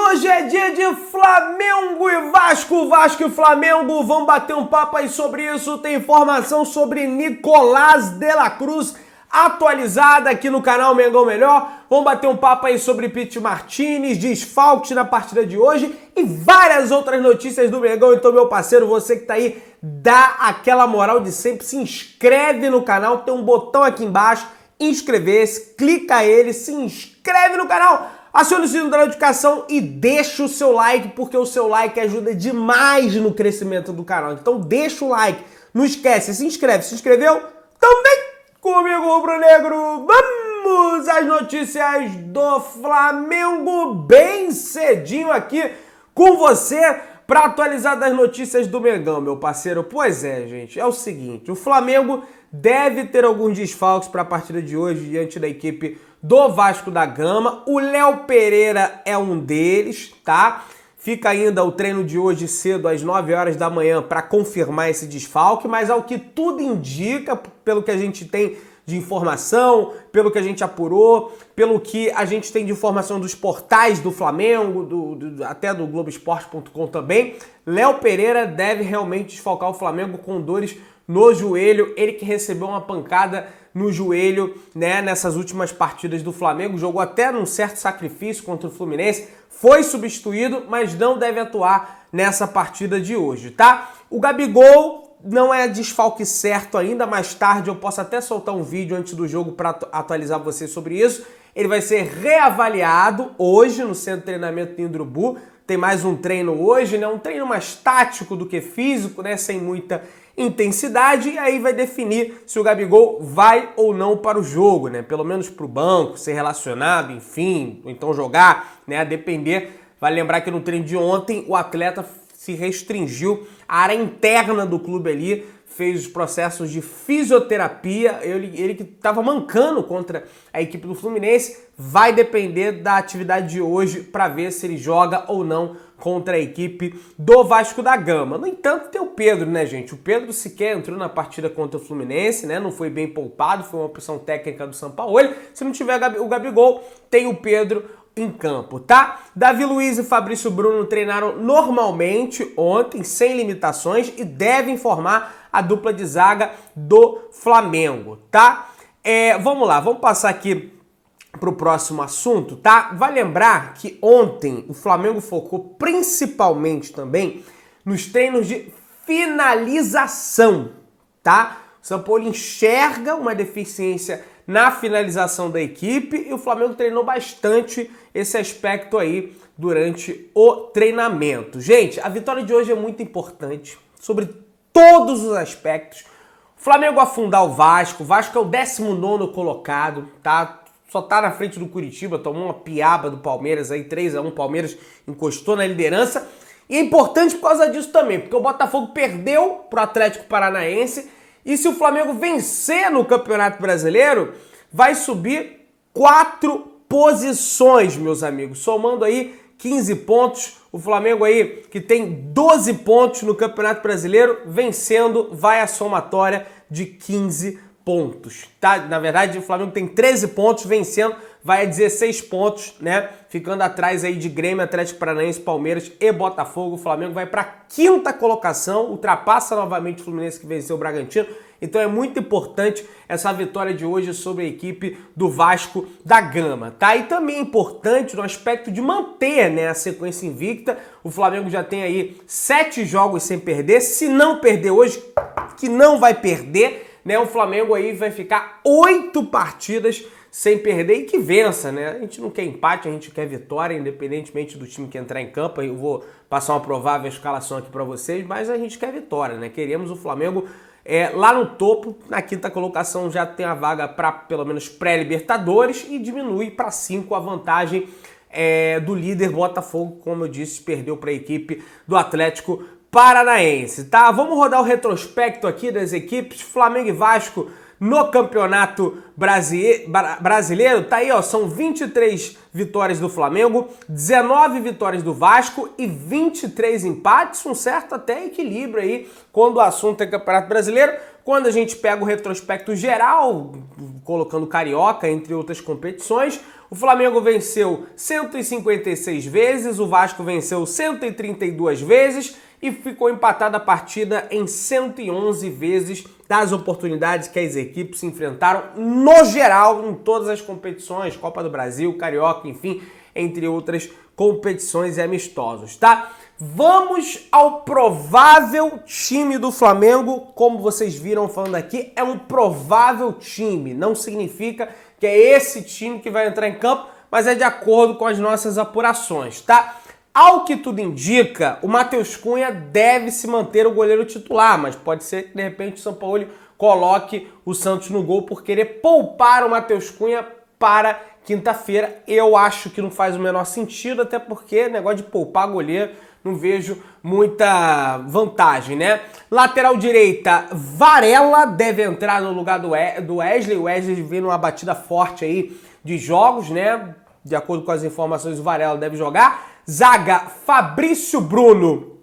Hoje é dia de Flamengo e Vasco, Vasco e Flamengo, vamos bater um papo aí sobre isso, tem informação sobre Nicolás de la Cruz atualizada aqui no canal Mengão Melhor, vamos bater um papo aí sobre Pity Martinez, desfalques na partida de hoje e várias outras notícias do Mengão. Então, meu parceiro, você que tá aí, dá aquela moral de sempre, se inscreve no canal, tem um botão aqui embaixo, inscrever-se, clica ele, se inscreve no canal, acione o sininho da notificação e deixa o seu like, porque o seu like ajuda demais no crescimento do canal. Então deixa o like, não esquece, se inscreve, se inscreveu? Então vem comigo, rubro-negro, vamos às notícias do Flamengo bem cedinho aqui com você para atualizar das notícias do Mengão, meu parceiro. Pois é, gente, é o seguinte, o Flamengo deve ter alguns desfalques para a partida de hoje diante da equipe do Vasco da Gama. O Léo Pereira é um deles, tá? Fica ainda o treino de hoje cedo, às 9 horas da manhã, para confirmar esse desfalque, mas ao que tudo indica, pelo que a gente tem de informação, pelo que a gente apurou, pelo que a gente tem de informação dos portais do Flamengo, até do Globoesporte.com também, Léo Pereira deve realmente desfalcar o Flamengo com dores no joelho, ele que recebeu uma pancada no joelho, né, nessas últimas partidas do Flamengo, jogou até num certo sacrifício contra o Fluminense, foi substituído, mas não deve atuar nessa partida de hoje, tá? O Gabigol não é desfalque certo ainda, mais tarde eu posso até soltar um vídeo antes do jogo para atualizar vocês sobre isso. Ele vai ser reavaliado hoje no centro de treinamento de Indrubu, tem mais um treino hoje, né, um treino mais tático do que físico, né, sem muita intensidade, e aí vai definir se o Gabigol vai ou não para o jogo, né? Pelo menos para o banco, ser relacionado, enfim, ou então jogar, né? A depender. Vale lembrar que no treino de ontem o atleta se restringiu à área interna do clube ali, fez os processos de fisioterapia, ele que estava mancando contra a equipe do Fluminense, vai depender da atividade de hoje para ver se ele joga ou não contra a equipe do Vasco da Gama. No entanto, tem o Pedro, né, gente? O Pedro sequer entrou na partida contra o Fluminense, né? Não foi bem poupado, foi uma opção técnica do Sampaoli. Se não tiver o Gabigol, tem o Pedro em campo, tá? Davi Luiz e Fabrício Bruno treinaram normalmente ontem, sem limitações, e devem formar a dupla de zaga do Flamengo, tá? Vamos lá, vamos passar aqui para o próximo assunto, tá? Vai lembrar que ontem o Flamengo focou principalmente também nos treinos de finalização, tá? O Sampaoli enxerga uma deficiência na finalização da equipe e o Flamengo treinou bastante esse aspecto aí durante o treinamento. Gente, a vitória de hoje é muito importante sobre todos os aspectos. O Flamengo afundar o Vasco é o 19º colocado, tá? Só tá na frente do Curitiba, tomou uma piaba do Palmeiras aí, 3-1, o Palmeiras encostou na liderança. E é importante por causa disso também, porque o Botafogo perdeu pro Atlético Paranaense e se o Flamengo vencer no Campeonato Brasileiro, vai subir 4 posições, meus amigos, somando aí 15 pontos. O Flamengo aí, que tem 12 pontos no Campeonato Brasileiro, vencendo, vai à somatória de 15 pontos, tá? Na verdade, o Flamengo tem 13 pontos, vencendo, vai a 16 pontos, né? Ficando atrás aí de Grêmio, Atlético Paranaense, Palmeiras e Botafogo. O Flamengo vai para a 5ª colocação, ultrapassa novamente o Fluminense que venceu o Bragantino. Então é muito importante essa vitória de hoje sobre a equipe do Vasco da Gama, tá? E também é importante no aspecto de manter, né, a sequência invicta. O Flamengo já tem aí 7 jogos sem perder. Se não perder hoje, que não vai perder, né? O Flamengo aí vai ficar 8 partidas sem perder e que vença, né? A gente não quer empate, a gente quer vitória, independentemente do time que entrar em campo. Eu vou passar uma provável escalação aqui para vocês, mas a gente quer vitória, né? Queremos o Flamengo lá no topo, na 5ª colocação já tem a vaga para pelo menos pré-Libertadores e diminui para 5 a vantagem do líder Botafogo, como eu disse, perdeu para a equipe do Atlético Paranaense, tá? Vamos rodar o retrospecto aqui das equipes Flamengo e Vasco no Campeonato Brasileiro. Tá aí, ó, são 23 vitórias do Flamengo, 19 vitórias do Vasco e 23 empates, um certo até equilíbrio aí quando o assunto é Campeonato Brasileiro. Quando a gente pega o retrospecto geral, colocando Carioca, entre outras competições, O Flamengo venceu 156 vezes, o Vasco venceu 132 vezes e ficou empatada a partida em 111 vezes das oportunidades que as equipes se enfrentaram no geral em todas as competições, Copa do Brasil, Carioca, enfim, entre outras competições e amistosos, tá? Vamos ao provável time do Flamengo. Como vocês viram falando aqui, é um provável time. Não significa que é esse time que vai entrar em campo, mas é de acordo com as nossas apurações, tá? Ao que tudo indica, o Matheus Cunha deve se manter o goleiro titular, mas pode ser que de repente o Sampaoli coloque o Santos no gol por querer poupar o Matheus Cunha para quinta-feira. Eu acho que não faz o menor sentido, até porque negócio de poupar goleiro não vejo muita vantagem, né? Lateral direita, Varela deve entrar no lugar do Wesley. O Wesley vem numa batida forte aí de jogos, né? De acordo com as informações, o Varela deve jogar. Zaga, Fabrício Bruno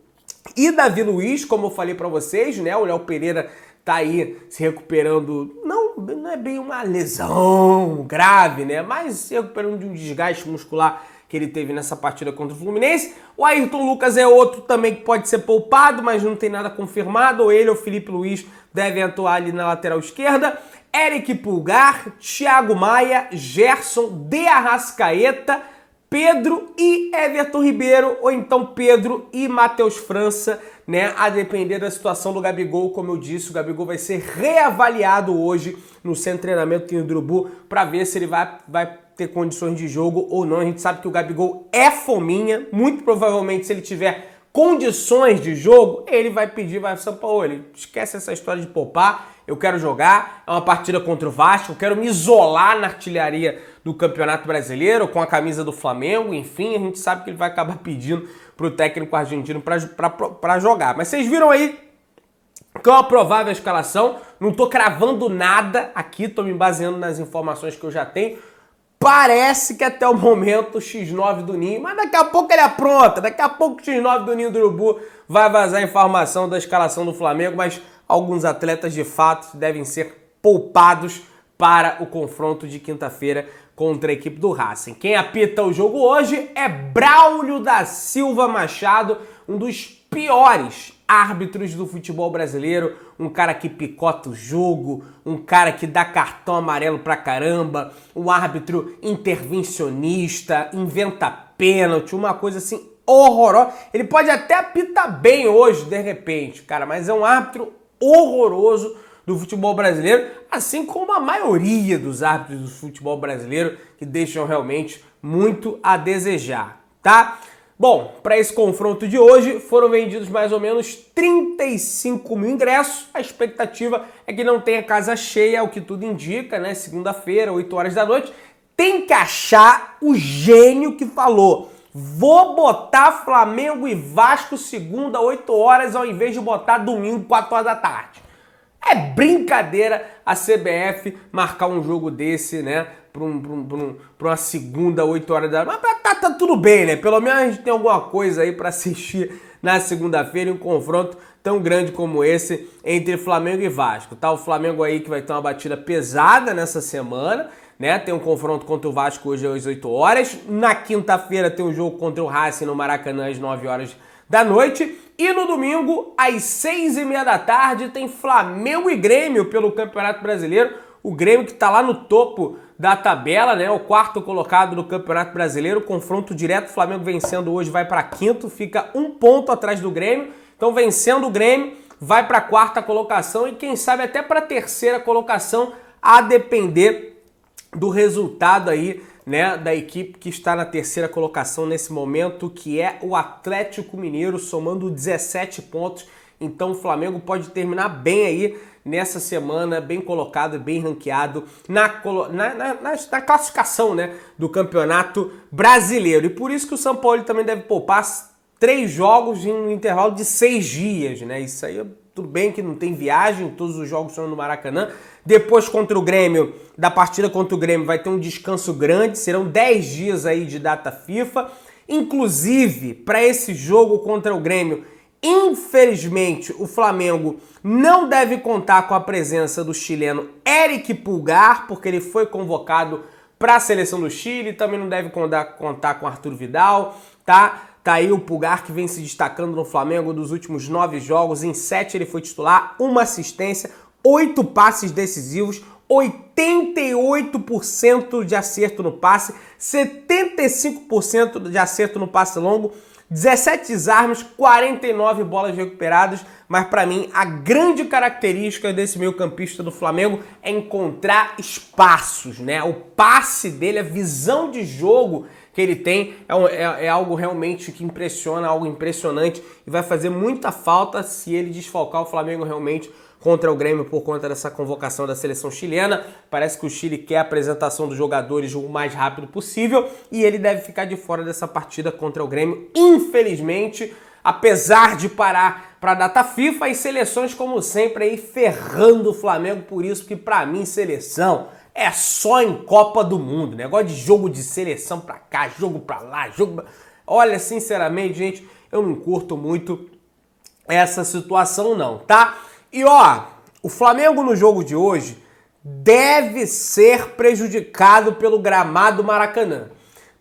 e Davi Luiz, como eu falei pra vocês, né? O Léo Pereira tá aí se recuperando, não é bem uma lesão grave, né? Mas se recuperando de um desgaste muscular que ele teve nessa partida contra o Fluminense. O Ayrton Lucas é outro também que pode ser poupado, mas não tem nada confirmado. Ou ele ou Felipe Luiz devem atuar ali na lateral esquerda. Eric Pulgar, Thiago Maia, Gerson, De Arrascaeta, Pedro e Everton Ribeiro, ou então Pedro e Matheus França, né? A depender da situação do Gabigol, como eu disse, o Gabigol vai ser reavaliado hoje no centro de treinamento em Urubu para ver se ele vai ter condições de jogo ou não. A gente sabe que o Gabigol é fominha, muito provavelmente se ele tiver condições de jogo, ele vai pedir, vai Sampaoli, esquece essa história de poupar, eu quero jogar, é uma partida contra o Vasco, eu quero me isolar na artilharia do Campeonato Brasileiro com a camisa do Flamengo, enfim, a gente sabe que ele vai acabar pedindo pro técnico argentino para jogar. Mas vocês viram aí que é uma provável escalação, não tô cravando nada aqui, tô me baseando nas informações que eu já tenho. Parece que até o momento o X9 do Ninho, mas daqui a pouco ele apronta, daqui a pouco o X9 do Ninho do Urubu vai vazar a informação da escalação do Flamengo, mas alguns atletas de fato devem ser poupados para o confronto de quinta-feira contra a equipe do Racing. Quem apita o jogo hoje é Braulio da Silva Machado, um dos piores árbitros do futebol brasileiro, um cara que picota o jogo, um cara que dá cartão amarelo pra caramba, um árbitro intervencionista, inventa pênalti, uma coisa assim horrorosa. Ele pode até apitar bem hoje, de repente, cara, mas é um árbitro horroroso do futebol brasileiro, assim como a maioria dos árbitros do futebol brasileiro, que deixam realmente muito a desejar, tá? Bom, para esse confronto de hoje foram vendidos mais ou menos 35 mil ingressos. A expectativa é que não tenha casa cheia, o que tudo indica, né? Segunda-feira, 8 horas da noite. Tem que achar o gênio que falou: vou botar Flamengo e Vasco segunda, 8 horas, ao invés de botar domingo, 4 horas da tarde. É brincadeira a CBF marcar um jogo desse, né? Pra uma segunda, 8 horas da noite. Mas tá tudo bem, né? Pelo menos a gente tem alguma coisa aí pra assistir na segunda-feira em um confronto tão grande como esse entre Flamengo e Vasco, tá? O Flamengo aí que vai ter uma batida pesada nessa semana, né? Tem um confronto contra o Vasco hoje às 8 horas. Na quinta-feira tem um jogo contra o Racing no Maracanã às 9 horas da noite. E no domingo, às 6h30 da tarde, tem Flamengo e Grêmio pelo Campeonato Brasileiro. O Grêmio que tá lá no topo da tabela, né? O quarto colocado no Campeonato Brasileiro. Confronto direto, o Flamengo vencendo hoje vai para quinto, fica 1 ponto atrás do Grêmio. Então, vencendo o Grêmio, vai para a quarta colocação e quem sabe até para a terceira colocação, a depender do resultado aí, né, da equipe que está na terceira colocação nesse momento, que é o Atlético Mineiro, somando 17 pontos. Então o Flamengo pode terminar bem aí nessa semana, bem colocado e bem ranqueado na classificação, né, do Campeonato Brasileiro. E por isso que o Sampaoli também deve poupar 3 jogos em um intervalo de 6 dias, né? Isso aí, tudo bem que não tem viagem, todos os jogos são no Maracanã. Depois contra o Grêmio, da partida contra o Grêmio, vai ter um descanso grande, serão 10 dias aí de data FIFA. Inclusive, para esse jogo contra o Grêmio, infelizmente, o Flamengo não deve contar com a presença do chileno Eric Pulgar, porque ele foi convocado para a seleção do Chile, também não deve contar com Arthur Vidal, tá? Tá aí o Pulgar, que vem se destacando no Flamengo dos últimos 9 jogos, em 7 ele foi titular, 1 assistência, 8 passes decisivos, 88% de acerto no passe, 75% de acerto no passe longo, 17 desarmes, 49 bolas recuperadas, mas para mim a grande característica desse meio-campista do Flamengo é encontrar espaços, né? O passe dele, a visão de jogo que ele tem é algo realmente que impressiona, algo impressionante e vai fazer muita falta se ele desfalcar o Flamengo realmente contra o Grêmio por conta dessa convocação da seleção chilena. Parece que o Chile quer a apresentação dos jogadores o mais rápido possível e ele deve ficar de fora dessa partida contra o Grêmio, infelizmente, apesar de parar para a data FIFA e seleções como sempre aí ferrando o Flamengo, por isso que para mim seleção é só em Copa do Mundo, negócio de jogo de seleção pra cá, jogo pra lá, Olha, sinceramente, gente, eu não curto muito essa situação não, tá? E ó, o Flamengo no jogo de hoje deve ser prejudicado pelo gramado Maracanã,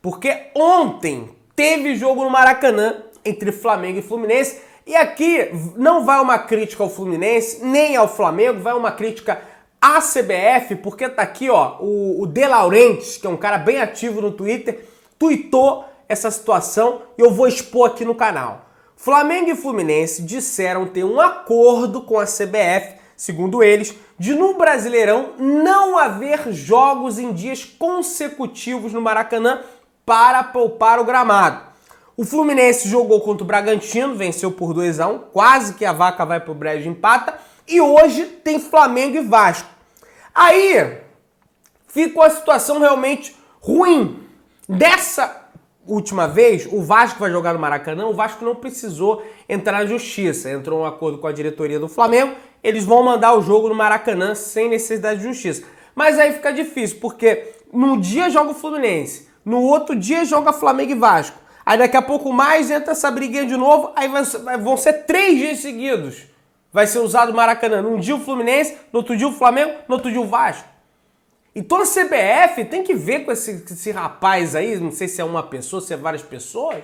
porque ontem teve jogo no Maracanã entre Flamengo e Fluminense, e aqui não vai uma crítica ao Fluminense, nem ao Flamengo, vai uma crítica à CBF, porque tá aqui, ó, o De Laurentiis, que é um cara bem ativo no Twitter, tweetou essa situação e eu vou expor aqui no canal. Flamengo e Fluminense disseram ter um acordo com a CBF, segundo eles, de no Brasileirão não haver jogos em dias consecutivos no Maracanã para poupar o gramado. O Fluminense jogou contra o Bragantino, venceu por 2-1, quase que a vaca vai pro brejo e empata, e hoje tem Flamengo e Vasco. Aí ficou a situação realmente ruim. Dessa última vez, o Vasco vai jogar no Maracanã, o Vasco não precisou entrar na justiça, entrou um acordo com a diretoria do Flamengo, eles vão mandar o jogo no Maracanã sem necessidade de justiça. Mas aí fica difícil, porque num dia joga o Fluminense, no outro dia joga Flamengo e Vasco, aí daqui a pouco mais entra essa briguinha de novo, aí vão ser 3 dias seguidos. Vai ser usado o Maracanã, num dia o Fluminense, no outro dia o Flamengo, no outro dia o Vasco. Então a CBF tem que ver com esse rapaz aí, não sei se é uma pessoa, se é várias pessoas,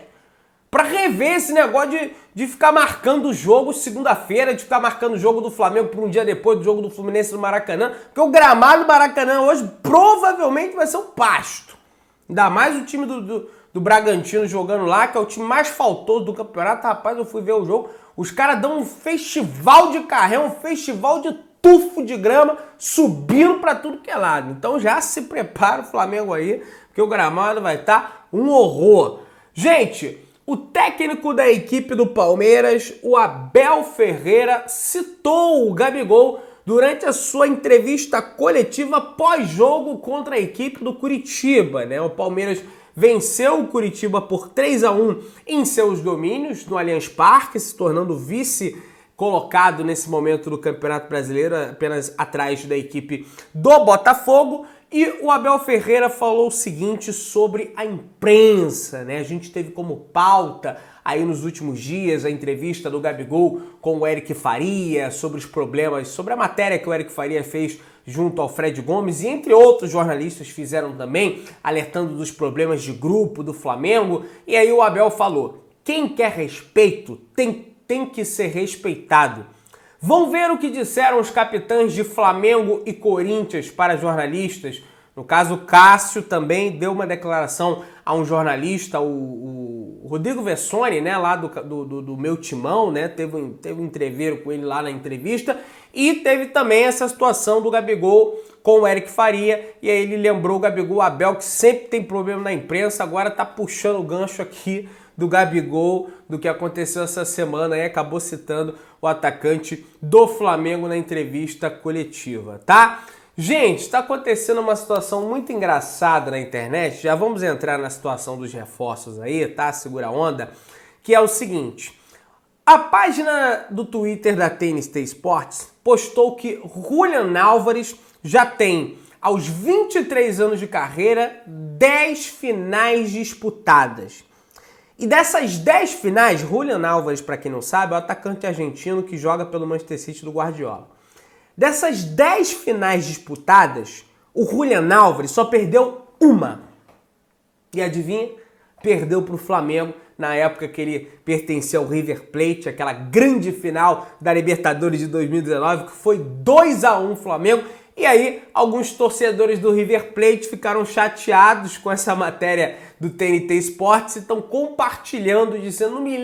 para rever esse negócio de ficar marcando o jogo segunda-feira, de ficar marcando o jogo do Flamengo por um dia depois do jogo do Fluminense no Maracanã, porque o gramado do Maracanã hoje provavelmente vai ser um pasto. Ainda mais o time do Bragantino jogando lá, que é o time mais faltoso do campeonato. Rapaz, eu fui ver o jogo, os caras dão um festival de carrão, um festival de tufo de grama subindo para tudo que é lado. Então já se prepara o Flamengo aí, porque o gramado vai estar um horror. Gente, o técnico da equipe do Palmeiras, o Abel Ferreira, citou o Gabigol durante a sua entrevista coletiva pós-jogo contra a equipe do Curitiba, né? O Palmeiras venceu o Curitiba por 3-1 em seus domínios no Allianz Parque, se tornando vice colocado nesse momento do Campeonato Brasileiro, apenas atrás da equipe do Botafogo. E o Abel Ferreira falou o seguinte sobre a imprensa, né? A gente teve como pauta aí nos últimos dias a entrevista do Gabigol com o Eric Faria, sobre os problemas, sobre a matéria que o Eric Faria fez junto ao Fred Gomes, e entre outros jornalistas fizeram também, alertando dos problemas de grupo do Flamengo. E aí o Abel falou: quem quer respeito tem que ser respeitado. Vão ver o que disseram os capitães de Flamengo e Corinthians para jornalistas. No caso, Cássio também deu uma declaração a um jornalista, o Rodrigo Vessone, né, lá do Meu Timão, né, teve um entreveiro com ele lá na entrevista, e teve também essa situação do Gabigol com o Eric Faria, e aí ele lembrou o Gabigol, Abel, que sempre tem problema na imprensa, agora tá puxando o gancho aqui do Gabigol, do que aconteceu essa semana, e acabou citando o atacante do Flamengo na entrevista coletiva, tá? Gente, está acontecendo uma situação muito engraçada na internet, já vamos entrar na situação dos reforços aí, tá? Segura a onda, que é o seguinte: a página do Twitter da TNT Sports postou que Julian Álvares já tem, aos 23 anos de carreira, 10 finais disputadas. E dessas 10 finais, Julian Álvares, para quem não sabe, é o atacante argentino que joga pelo Manchester City do Guardiola. Dessas 10 finais disputadas, o Julian Álvares só perdeu uma. E adivinha? Perdeu para o Flamengo na época que ele pertencia ao River Plate, aquela grande final da Libertadores de 2019, que foi 2-1 Flamengo. E aí, alguns torcedores do River Plate ficaram chateados com essa matéria do TNT Sports e estão compartilhando, dizendo: não me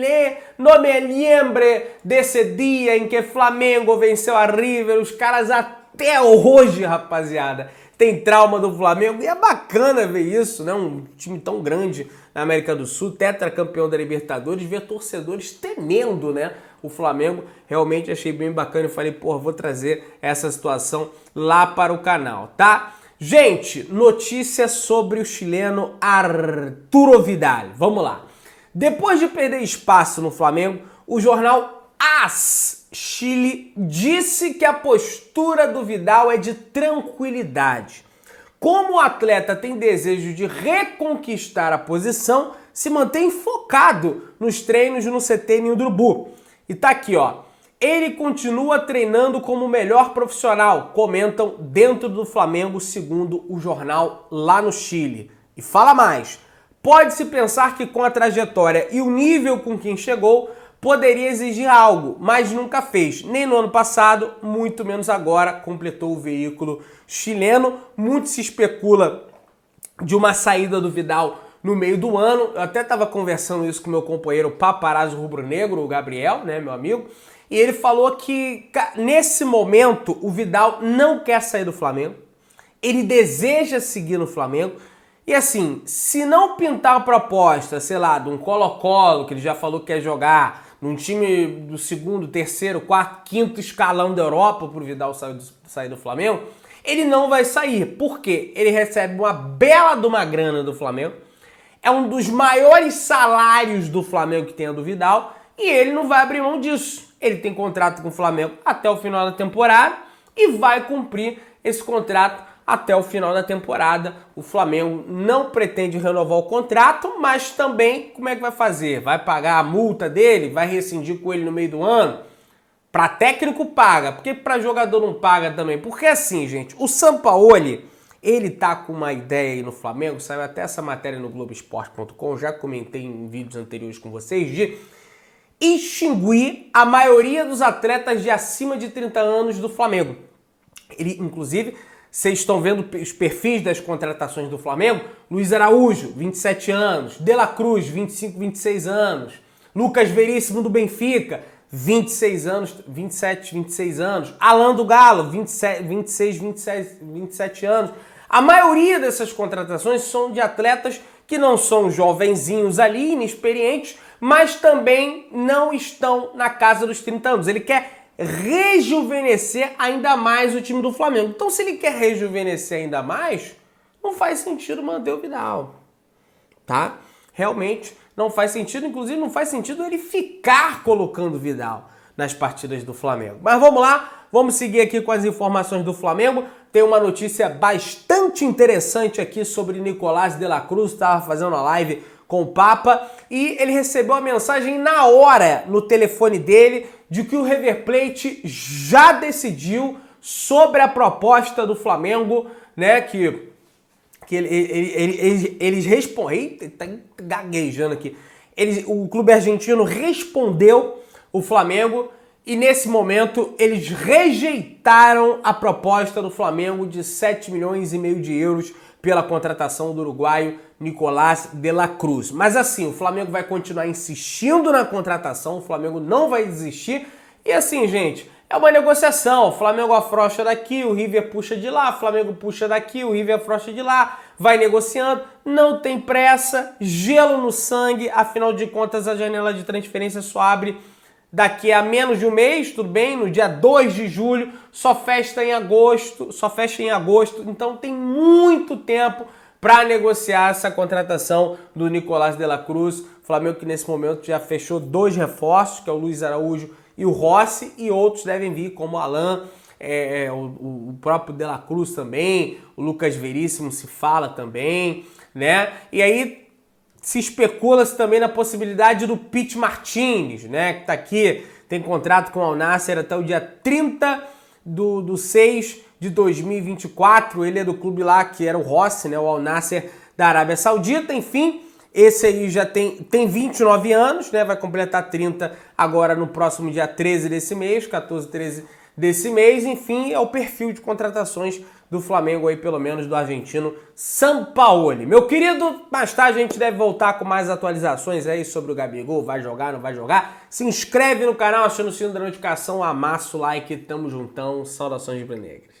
lembre desse dia em que Flamengo venceu a River. Os caras até hoje, rapaziada, tem trauma do Flamengo. E é bacana ver isso, né? Um time tão grande na América do Sul, tetracampeão da Libertadores, ver torcedores temendo, né, o Flamengo. Realmente achei bem bacana e falei, porra, vou trazer essa situação lá para o canal, tá? Gente, notícia sobre o chileno Arturo Vidal. Vamos lá. Depois de perder espaço no Flamengo, o jornal AS Chile disse que a postura do Vidal é de tranquilidade. Como o atleta tem desejo de reconquistar a posição, se mantém focado nos treinos no CT em Urubu. E tá aqui, ó. Ele continua treinando como o melhor profissional, comentam dentro do Flamengo, segundo o jornal lá no Chile. E fala mais. Pode-se pensar que com a trajetória e o nível com quem chegou, poderia exigir algo, mas nunca fez. Nem no ano passado, muito menos agora, completou o veículo chileno. Muito se especula de uma saída do Vidal no meio do ano. Eu até estava conversando isso com meu companheiro paparazzo rubro-negro, o Gabriel, né, meu amigo, e ele falou que nesse momento o Vidal não quer sair do Flamengo, ele deseja seguir no Flamengo. E assim, se não pintar uma proposta, sei lá, de um Colo-Colo, que ele já falou que quer jogar, num time do segundo, terceiro, quarto, quinto escalão da Europa pro Vidal sair do Flamengo, ele não vai sair. Por quê? Ele recebe uma bela de uma grana do Flamengo, é um dos maiores salários do Flamengo que tem a do Vidal, e ele não vai abrir mão disso. Ele tem contrato com o Flamengo até o final da temporada e vai cumprir esse contrato até o final da temporada. O Flamengo não pretende renovar o contrato, mas também como é que vai fazer? Vai pagar a multa dele? Vai rescindir com ele no meio do ano? Para técnico paga, porque para jogador não paga também. Porque assim, gente, o Sampaoli, ele tá com uma ideia aí no Flamengo, saiu até essa matéria no Globoesporte.com, já comentei em vídeos anteriores com vocês, de extinguir a maioria dos atletas de acima de 30 anos do Flamengo. Ele, inclusive, vocês estão vendo os perfis das contratações do Flamengo? Luiz Araújo, 27 anos. De La Cruz, 25, 26 anos. Lucas Veríssimo do Benfica, 26 anos, 27, 26 anos. Alan do Galo, 27 anos. A maioria dessas contratações são de atletas que não são jovenzinhos ali, inexperientes, mas também não estão na casa dos 30 anos. Ele quer rejuvenescer ainda mais o time do Flamengo. Então, se ele quer rejuvenescer ainda mais, não faz sentido manter o Vidal, tá? Realmente não faz sentido, inclusive não faz sentido ele ficar colocando o Vidal nas partidas do Flamengo. Mas vamos lá, vamos seguir aqui com as informações do Flamengo. Tem uma notícia bastante interessante aqui sobre Nicolás de la Cruz, estava fazendo a live com o Papa, e ele recebeu a mensagem na hora no telefone dele de que o River Plate já decidiu sobre a proposta do Flamengo, né, que eles respondem, tá gaguejando aqui, o clube argentino respondeu o Flamengo e nesse momento eles rejeitaram a proposta do Flamengo de 7,5 milhões de euros pela contratação do uruguaio Nicolás de la Cruz. Mas assim, o Flamengo vai continuar insistindo na contratação, o Flamengo não vai desistir. E assim, gente, é uma negociação. O Flamengo afrouxa daqui, o River puxa de lá, o Flamengo puxa daqui, o River afrouxa de lá, vai negociando, não tem pressa, gelo no sangue, afinal de contas a janela de transferência só abre daqui a menos de um mês, tudo bem? No dia 2 de julho, só fecha em agosto, então tem muito tempo para negociar essa contratação do Nicolás de la Cruz. O Flamengo que nesse momento já fechou 2 reforços, que é o Luiz Araújo e o Rossi, e outros devem vir, como o Alan, o próprio de la Cruz também, o Lucas Veríssimo se fala também, né? E aí se especula-se também na possibilidade do Pity Martínez, né? Que tá aqui, tem contrato com o Al Nassr até o dia 30 do 6 de 2024. Ele é do clube lá que era o Rossi, né, o Al Nassr da Arábia Saudita. Enfim, esse aí já tem 29 anos, né, vai completar 30 agora no próximo dia 13 desse mês, 14, 13 desse mês. Enfim, é o perfil de contratações do Flamengo aí, pelo menos do argentino Sampaoli. Meu querido, mais tarde a gente deve voltar com mais atualizações aí sobre o Gabigol, vai jogar, não vai jogar. Se inscreve no canal, aciona o sino da notificação, amassa o like, tamo juntão, saudações de Negras.